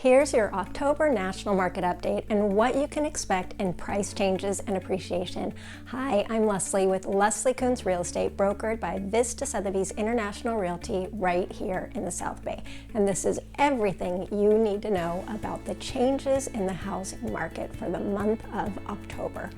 Here's your October national market update and what you can expect in price changes and appreciation. Hi, I'm Leslie with Lesli Koontz Real Estate, brokered by Vista Sotheby's International Realty right here in the South Bay. And this is everything you need to know about the changes in the housing market for the month of October.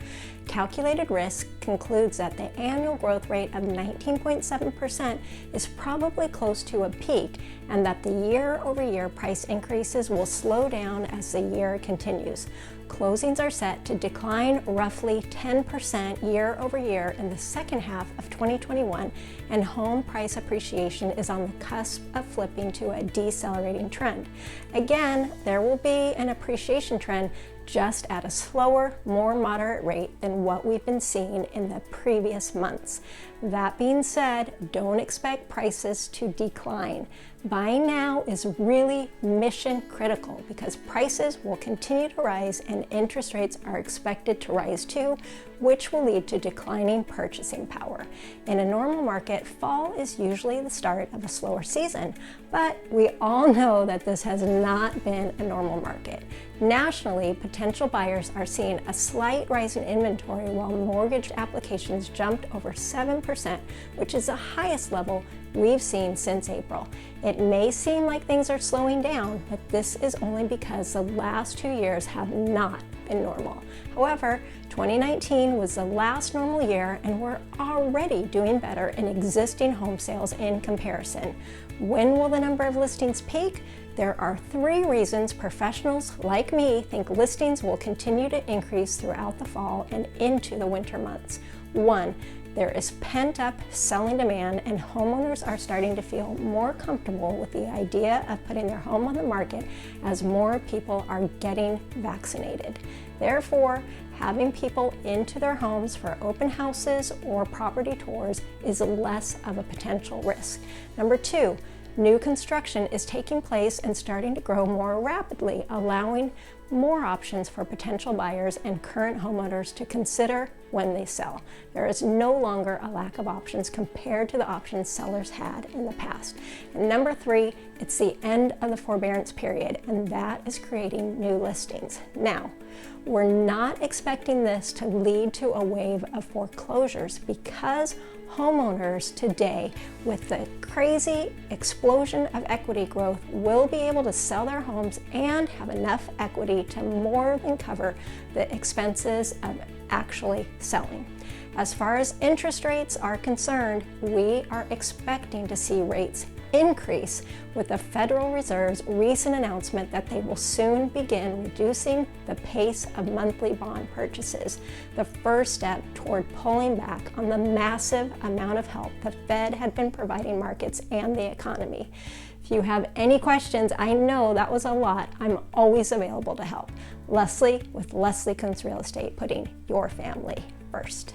Calculated risk concludes that the annual growth rate of 19.7% is probably close to a peak, and that the year-over-year price increases will slow down as the year continues. Closings are set to decline roughly 10% year over year in the second half of 2021, and home price appreciation is on the cusp of flipping to a decelerating trend. Again, there will be an appreciation trend, just at a slower, more moderate rate than what we've been seeing in the previous months. That being said, don't expect prices to decline. Buying now is really mission critical because prices will continue to rise and interest rates are expected to rise too, which will lead to declining purchasing power. In a normal market, fall is usually the start of a slower season, but we all know that this has not been a normal market. Nationally, potential buyers are seeing a slight rise in inventory while mortgage applications jumped over 7%, which is the highest level we've seen since April. It may seem like things are slowing down, but this is only because the last 2 years have not been normal. However, 2019 was the last normal year, and we're already doing better in existing home sales in comparison. When will the number of listings peak? There are 3 reasons professionals like me think listings will continue to increase throughout the fall and into the winter months. 1, there is pent-up selling demand, and homeowners are starting to feel more comfortable with the idea of putting their home on the market as more people are getting vaccinated. Therefore, having people into their homes for open houses or property tours is less of a potential risk. Number 2, new construction is taking place and starting to grow more rapidly, allowing more options for potential buyers and current homeowners to consider when they sell. There is no longer a lack of options compared to the options sellers had in the past. And number 3, it's the end of the forbearance period, and that is creating new listings. Now, we're not expecting this to lead to a wave of foreclosures because homeowners today, with the crazy explosion of equity growth, will be able to sell their homes and have enough equity to more than cover the expenses of actually selling. As far as interest rates are concerned, we are expecting to see rates increase with the Federal Reserve's recent announcement that they will soon begin reducing the pace of monthly bond purchases, the first step toward pulling back on the massive amount of help the Fed had been providing markets and the economy. If you have any questions, I know that was a lot, I'm always available to help. Leslie with Lesli Koontz Real Estate, putting your family first.